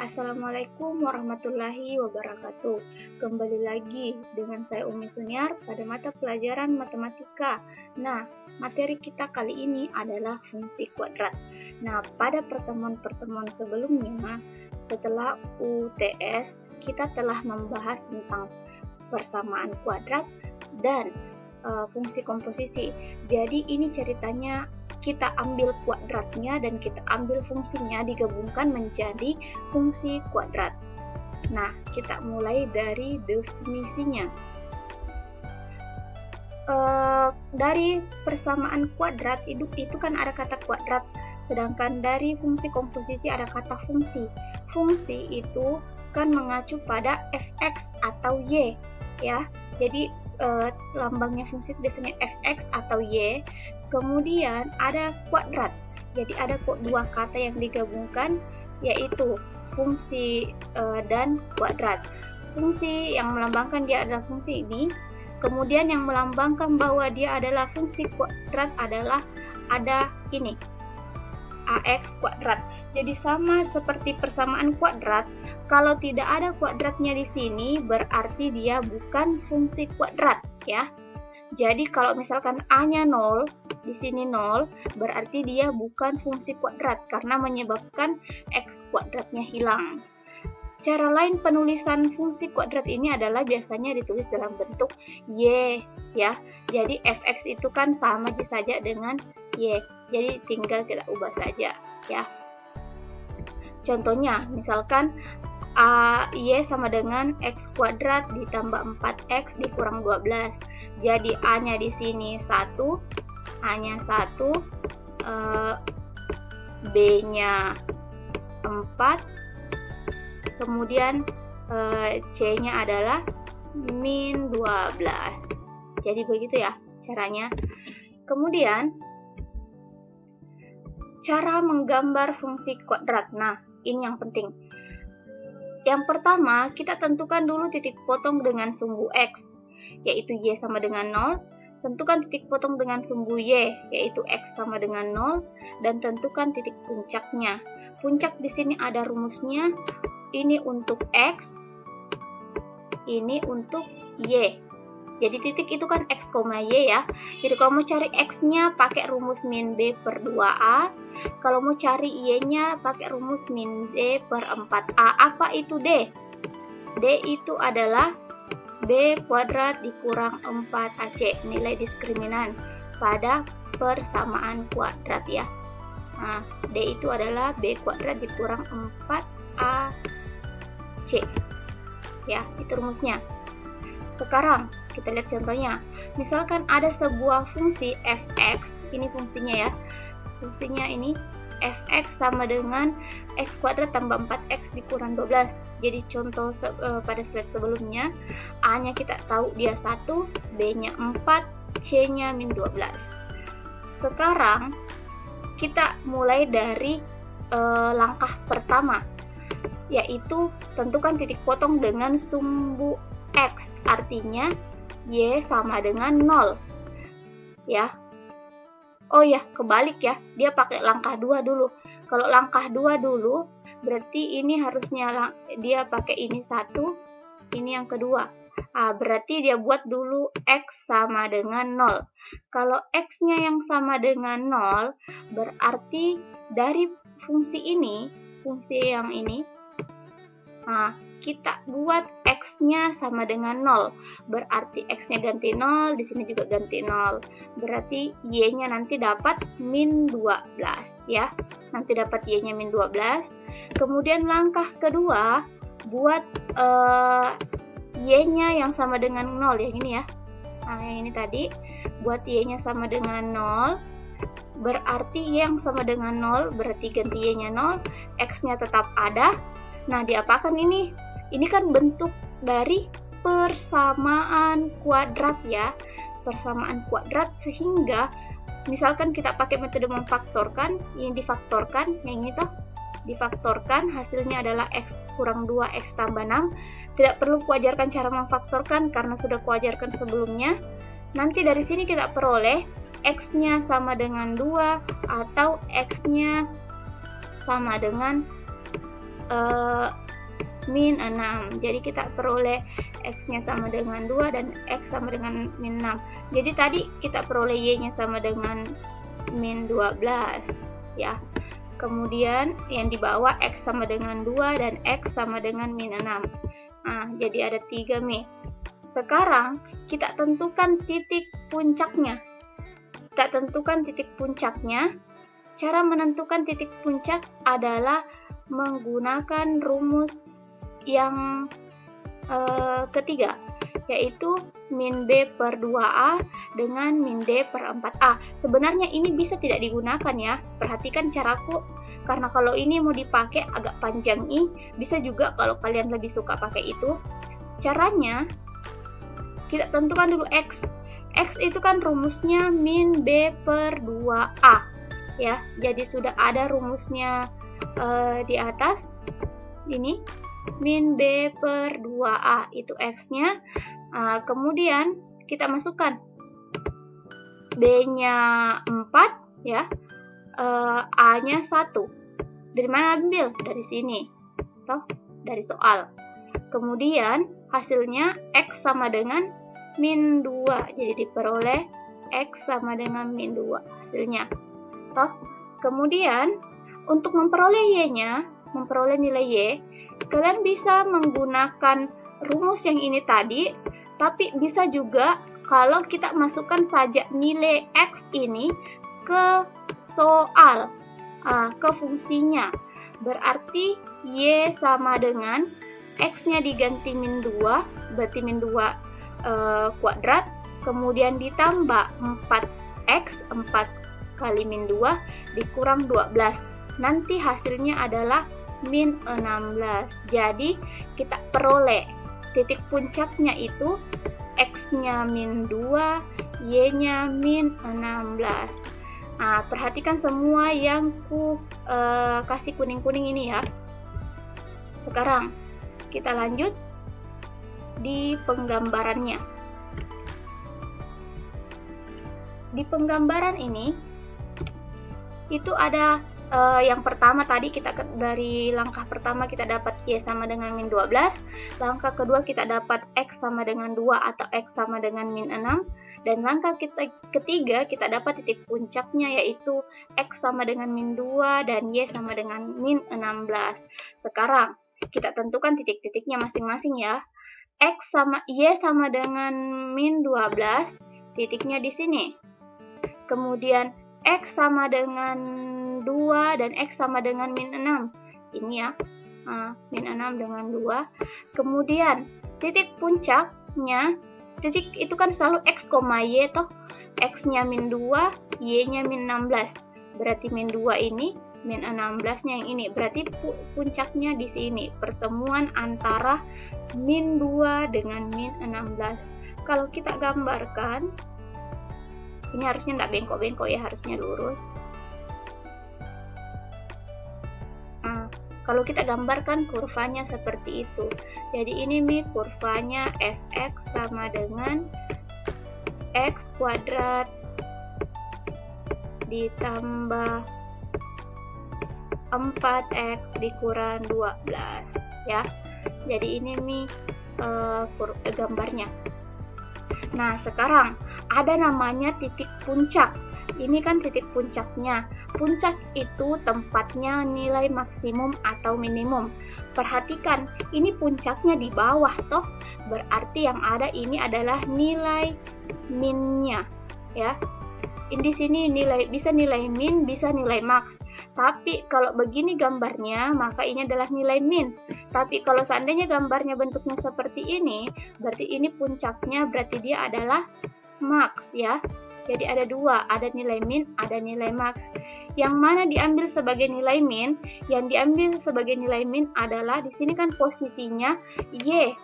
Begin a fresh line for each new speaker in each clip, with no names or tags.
Assalamualaikum warahmatullahi wabarakatuh. Kembali lagi dengan saya Umi Sunyar pada mata pelajaran matematika. Nah, materi kita kali ini adalah fungsi kuadrat. Nah, pada pertemuan-pertemuan sebelumnya, setelah UTS, kita telah membahas tentang persamaan kuadrat dan fungsi komposisi. Jadi ini ceritanya kita ambil kuadratnya dan kita ambil fungsinya digabungkan menjadi fungsi kuadrat. Nah, kita mulai dari definisinya. Dari persamaan kuadrat itu kan ada kata kuadrat, sedangkan dari fungsi komposisi ada kata fungsi. Fungsi itu kan mengacu pada fx atau y, ya. Jadi lambangnya fungsi itu biasanya fx atau y. Kemudian ada kuadrat. Jadi ada dua kata yang digabungkan, yaitu fungsi dan kuadrat. Fungsi yang melambangkan dia adalah fungsi ini. Kemudian yang melambangkan bahwa dia adalah fungsi kuadrat adalah ada ini, ax kuadrat. Jadi sama seperti persamaan kuadrat, kalau tidak ada kuadratnya di sini berarti dia bukan fungsi kuadrat, ya. Jadi kalau misalkan a-nya 0, di sini 0, berarti dia bukan fungsi kuadrat karena menyebabkan x kuadratnya hilang. Cara lain penulisan fungsi kuadrat ini adalah biasanya ditulis dalam bentuk y, ya. Jadi fx itu kan sama saja dengan y. Jadi tinggal kita ubah saja, ya. Contohnya, misalkan y sama dengan x kuadrat ditambah 4x dikurang 12. Jadi a-nya di sini 1, a-nya 1, b-nya 4, kemudian c-nya adalah min 12. Jadi begitu ya caranya. Kemudian cara menggambar fungsi kuadrat. Nah, ini yang penting. Yang pertama, kita tentukan dulu titik potong dengan sumbu x, yaitu y sama dengan 0. Tentukan titik potong dengan sumbu y, yaitu x sama dengan 0. Dan tentukan titik puncaknya. Puncak di sini ada rumusnya. Ini untuk x, ini untuk y. Jadi titik itu kan x, y ya. Jadi kalau mau cari x-nya pakai rumus min b per 2a. Kalau mau cari y-nya pakai rumus min d per 4a. Apa itu d? D itu adalah b kuadrat dikurang 4ac. Nilai diskriminan pada persamaan kuadrat ya. Nah, d itu adalah b kuadrat dikurang 4ac. Ya, itu rumusnya. Sekarang kita lihat contohnya. Misalkan ada sebuah fungsi fx, ini fungsinya ya. Fungsinya ini fx sama dengan x kuadrat tambah 4x dikurang 12. Jadi contoh pada slide sebelumnya, a-nya kita tahu dia 1, b-nya 4, c-nya min 12. Sekarang kita mulai dari langkah pertama, yaitu tentukan titik potong dengan sumbu x, artinya y sama dengan 0, ya. Oh ya, kebalik ya, dia pakai langkah 2 dulu. Kalau langkah 2 dulu, berarti ini harusnya dia pakai ini 1, ini yang kedua. Berarti dia buat dulu x sama dengan 0. Kalau x-nya yang sama dengan 0, berarti dari fungsi ini, fungsi yang ini, kita buat x-nya sama dengan 0. Berarti x-nya ganti 0, di sini juga ganti 0. Berarti y-nya nanti dapat min 12 ya. Nanti dapat y-nya min 12. Kemudian langkah kedua, buat y-nya yang sama dengan 0 ya, ini ya. Nah, yang ini tadi buat y-nya sama dengan 0. Berarti y yang sama dengan 0, berarti ganti y-nya 0, x-nya tetap ada. Nah, diapakan ini? Ini kan bentuk dari persamaan kuadrat ya. Persamaan kuadrat, sehingga misalkan kita pakai metode memfaktorkan, yang difaktorkan, yang ini tuh difaktorkan, hasilnya adalah x kurang 2 x tambah 6. Tidak perlu kuajarkan cara memfaktorkan karena sudah kuajarkan sebelumnya. Nanti dari sini kita peroleh x-nya sama dengan 2 atau x-nya sama dengan min 6. Jadi kita peroleh X-nya sama dengan 2 dan X sama dengan min 6. Jadi tadi kita peroleh Y-nya sama dengan min 12 ya. Kemudian yang di bawah X sama dengan 2 dan X sama dengan min 6. Nah, jadi ada 3 Mi. Sekarang kita tentukan titik puncaknya. Kita tentukan titik puncaknya. Cara menentukan titik puncak adalah menggunakan rumus yang ketiga, yaitu min B per 2A dengan min D per 4A. Sebenarnya ini bisa tidak digunakan ya. Perhatikan caraku, karena kalau ini mau dipakai agak panjang bisa juga kalau kalian lebih suka pakai itu. Caranya, kita tentukan dulu X. X itu kan rumusnya min B per 2A ya. Jadi sudah ada rumusnya di atas ini min B per 2A itu X-nya. Kemudian kita masukkan B-nya 4 ya, A-nya 1. Dari mana ambil? Dari sini toh, dari soal. Kemudian hasilnya X sama dengan min 2, jadi diperoleh X sama dengan min 2 hasilnya toh. Kemudian untuk memperoleh Y-nya, memperoleh nilai Y, kalian bisa menggunakan rumus yang ini tadi, tapi bisa juga kalau kita masukkan saja nilai X ini ke soal, ke fungsinya. Berarti Y sama dengan X-nya diganti min 2, berarti min 2 kuadrat, kemudian ditambah 4X, 4 kali min 2 dikurang 12. Nanti hasilnya adalah min 16. Jadi kita peroleh titik puncaknya itu X-nya min 2, Y-nya min 16. Perhatikan semua yang ku kasih kuning-kuning ini ya. Sekarang kita lanjut di penggambarannya. Di penggambaran ini itu ada yang pertama tadi kita dari langkah pertama kita dapat Y sama dengan min 12, langkah kedua kita dapat X sama dengan 2 atau X sama dengan min 6, dan langkah ketiga kita dapat titik puncaknya yaitu X sama dengan min 2 dan Y sama dengan min 16. Sekarang kita tentukan titik-titiknya masing-masing ya. X sama Y sama dengan min 12, titiknya di sini. Kemudian X sama dengan 2 dan X sama dengan min 6. Ini ya, min 6 dengan 2. Kemudian titik puncaknya, titik itu kan selalu X, Y toh. X-nya min 2, Y-nya min 16. Berarti min 2 ini, min 16-nya yang ini. Berarti puncaknya di sini, pertemuan antara min 2 dengan min 16. Kalau kita gambarkan, ini harusnya tidak bengkok-bengkok ya, harusnya lurus. Kalau kita gambarkan kurvanya seperti itu. Jadi ini kurvanya fx sama dengan x kuadrat ditambah 4x dikurang 12 ya. Jadi ini gambarnya. Nah, sekarang ada namanya titik puncak. Ini kan titik puncaknya. Puncak itu tempatnya nilai maksimum atau minimum. Perhatikan, ini puncaknya di bawah toh. Berarti yang ada ini adalah nilai minnya ya. Di sini bisa nilai min, bisa nilai max. Tapi kalau begini gambarnya, maka ini adalah nilai min. Tapi kalau seandainya gambarnya bentuknya seperti ini, berarti ini puncaknya, berarti dia adalah max ya. Jadi ada dua, ada nilai min, ada nilai max. Yang mana diambil sebagai nilai min? Yang diambil sebagai nilai min adalah di sini kan posisinya Y.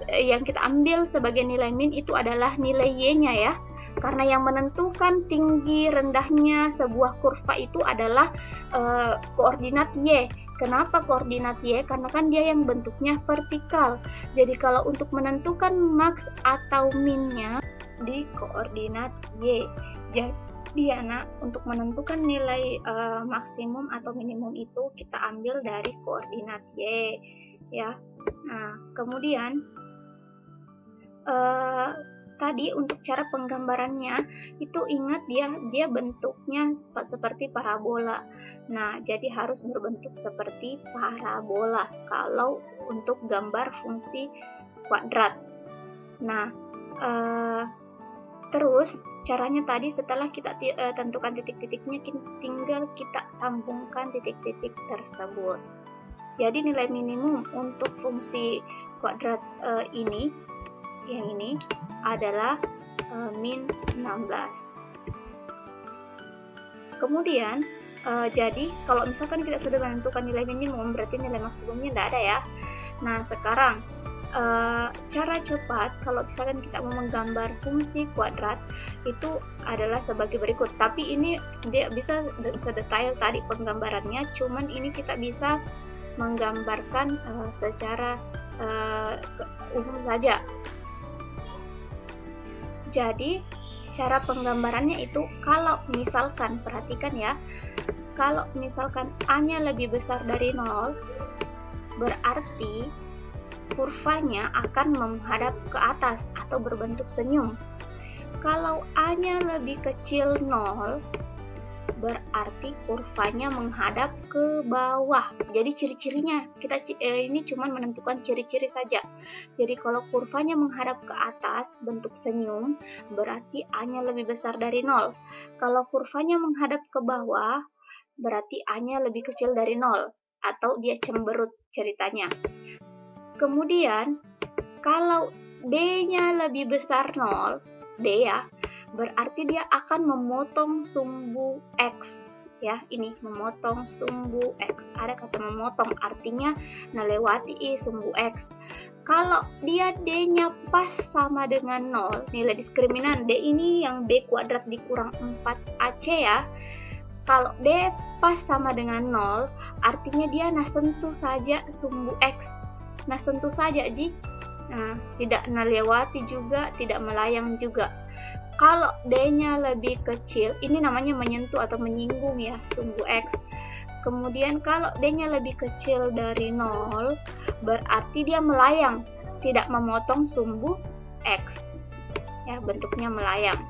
Yang kita ambil sebagai nilai min itu adalah nilai Y-nya ya. Karena yang menentukan tinggi rendahnya sebuah kurva itu adalah koordinat Y. Kenapa koordinat Y? Karena kan dia yang bentuknya vertikal. Jadi kalau untuk menentukan max atau minnya di koordinat Y. dia untuk menentukan nilai maksimum atau minimum itu kita ambil dari koordinat Y ya. Nah, kemudian tadi untuk cara penggambarannya itu ingat dia bentuknya seperti parabola. Nah, jadi harus berbentuk seperti parabola kalau untuk gambar fungsi kuadrat. Nah, terus caranya tadi setelah kita tentukan titik-titiknya, tinggal kita sambungkan titik-titik tersebut. Jadi nilai minimum untuk fungsi kuadrat ini adalah min 16. Kemudian jadi kalau misalkan kita sudah menentukan nilai minimum, berarti nilai maksimumnya tidak ada ya. Nah, sekarang cara cepat kalau misalkan kita mau menggambar fungsi kuadrat itu adalah sebagai berikut. Tapi ini dia bisa sedetail tadi penggambarannya, cuman ini kita bisa menggambarkan secara umum saja. Jadi cara penggambarannya itu kalau misalkan, perhatikan ya, kalau misalkan A-nya lebih besar dari 0, berarti kurvanya akan menghadap ke atas atau berbentuk senyum. Kalau A-nya lebih kecil 0, berarti kurvanya menghadap ke bawah. Jadi ciri-cirinya kita ini cuma menentukan ciri-ciri saja. Jadi kalau kurvanya menghadap ke atas bentuk senyum, berarti A-nya lebih besar dari 0. Kalau kurvanya menghadap ke bawah, berarti A-nya lebih kecil dari 0 atau dia cemberut ceritanya. Kemudian kalau D-nya lebih besar 0, D ya, berarti dia akan memotong sumbu X ya. Ini memotong sumbu X, ada kata memotong artinya melewati sumbu X. Kalau dia D-nya pas sama dengan 0, nilai diskriminan D ini yang B kuadrat dikurang 4AC ya. Kalau D pas sama dengan 0, artinya dia sentuh saja sumbu X. Sentuh saja Ji. Tidak melewati juga, tidak melayang juga. Kalau D-nya lebih kecil, ini namanya menyentuh atau menyinggung ya, sumbu X. Kemudian kalau D-nya lebih kecil dari 0, berarti dia melayang, tidak memotong sumbu X. Ya, bentuknya melayang.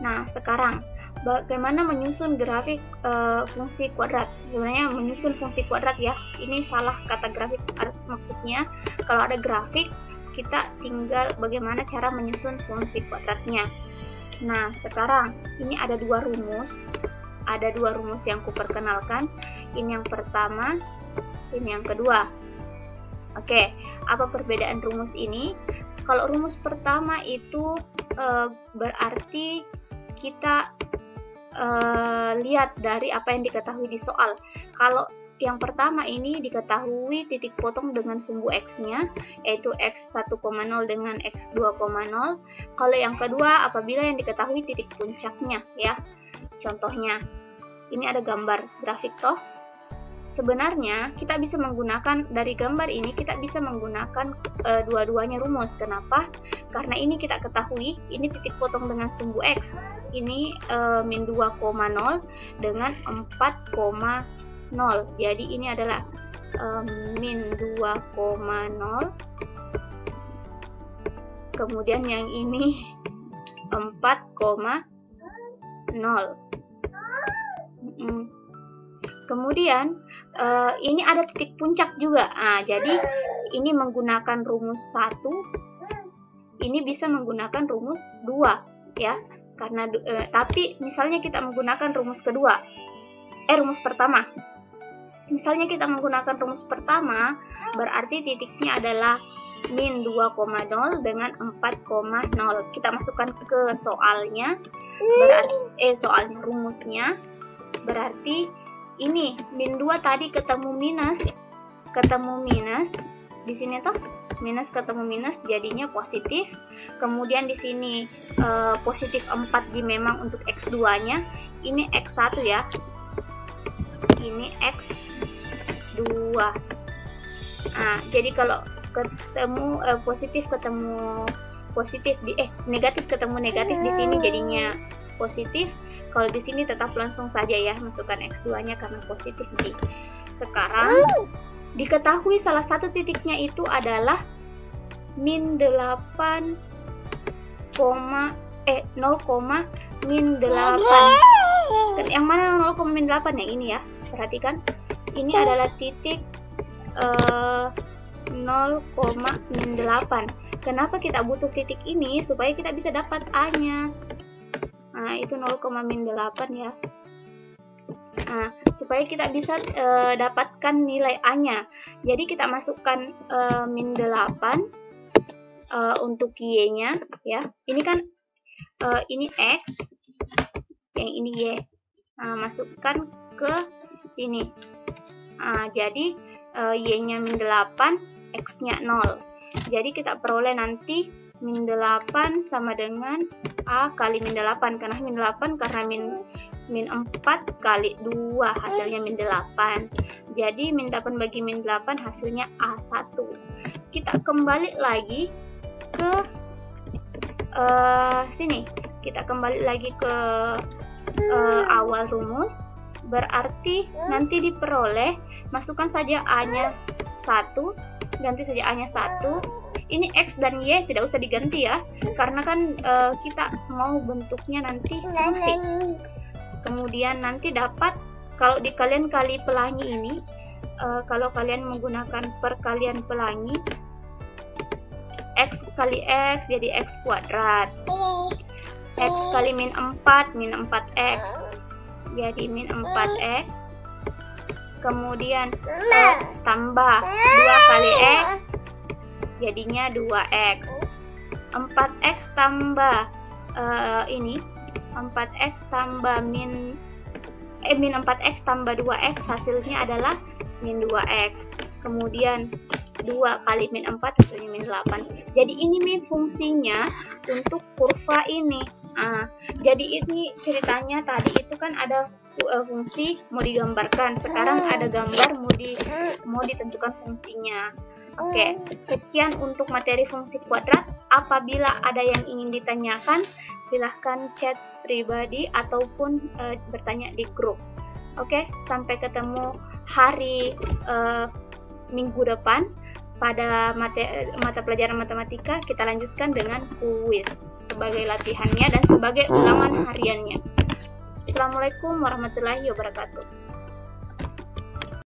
Nah, sekarang bagaimana menyusun grafik fungsi kuadrat? Sebenarnya menyusun fungsi kuadrat ya, ini salah kata grafik maksudnya. Kalau ada grafik, kita tinggal bagaimana cara menyusun fungsi kuadratnya. Nah, sekarang ini ada dua rumus. Ada dua rumus yang kuperkenalkan. Ini yang pertama, ini yang kedua. Oke, apa perbedaan rumus ini? Kalau rumus pertama itu berarti kita lihat dari apa yang diketahui di soal. Kalau yang pertama ini diketahui titik potong dengan sumbu X-nya, yaitu X1,0 dengan X2,0. Kalau yang kedua, apabila yang diketahui titik puncaknya ya. Contohnya, ini ada gambar grafik toh. Sebenarnya kita bisa menggunakan, dari gambar ini kita bisa menggunakan dua-duanya rumus. Kenapa? Karena ini kita ketahui, ini titik potong dengan sumbu X. Ini min 2,0 dengan 4,0. Jadi ini adalah min 2,0. Kemudian yang ini 4,0. Kemudian ini ada titik puncak juga. Jadi ini menggunakan rumus 1, ini bisa menggunakan rumus 2 ya. Karena tapi misalnya kita menggunakan rumus kedua, rumus pertama. Misalnya kita menggunakan rumus pertama, berarti titiknya adalah min 2,0 dengan 4,0. Kita masukkan ke soalnya, berarti soalnya rumusnya, berarti ini min 2 tadi ketemu minus, di sini toh minus ketemu minus jadinya positif. Kemudian di sini positif 4 di memang untuk X2-nya, ini X1 ya. Ini X2. Jadi kalau ketemu positif ketemu positif di negatif ketemu negatif di sini jadinya positif. Kalau di sini tetap langsung saja ya, masukkan X2-nya karena positif G. Sekarang diketahui salah satu titiknya itu adalah min 8, 0,-8. Yang mana 0,-8 ya ini ya? Perhatikan, ini adalah titik 0,-8. Kenapa kita butuh titik ini? Supaya kita bisa dapat A-nya. Nah, itu 0,-8 ya. Nah, supaya kita bisa dapatkan nilai A-nya. Jadi kita masukkan min 8 untuk Y-nya ya. Ini kan ini X, yang ini Y. Nah, masukkan ke sini. Nah, jadi Y-nya min 8, X-nya 0. Jadi kita peroleh nanti min 8 sama dengan A kali min 8, karena min 8 karena min 4 kali 2 hasilnya min 8. Jadi min 8 bagi min 8 hasilnya A1. Kita kembali lagi ke sini. Kita kembali lagi ke awal rumus. Berarti nanti diperoleh, masukkan saja A-nya 1, ganti saja A-nya 1. Ini X dan Y tidak usah diganti ya, karena kan kita mau bentuknya nanti fungsi. Kemudian nanti dapat, kalau kalian kali pelangi ini, kalau kalian menggunakan perkalian pelangi, X kali X jadi X kuadrat. X kali min 4, min 4X jadi min 4X. Kemudian tambah 2 kali X jadinya 2X. 4X tambah ini 4X tambah min 4X tambah 2X hasilnya adalah min 2X. Kemudian 2 kali min 4 hasilnya min 8. Jadi ini min fungsinya untuk kurva ini. Jadi ini ceritanya tadi itu kan ada fungsi mau digambarkan, sekarang ada gambar mau ditentukan fungsinya. Oke, sekian untuk materi fungsi kuadrat. Apabila ada yang ingin ditanyakan, silahkan chat pribadi ataupun bertanya di grup. Oke, sampai ketemu hari minggu depan pada mata pelajaran matematika. Kita lanjutkan dengan kuis sebagai latihannya dan sebagai ulangan hariannya. Assalamualaikum warahmatullahi wabarakatuh.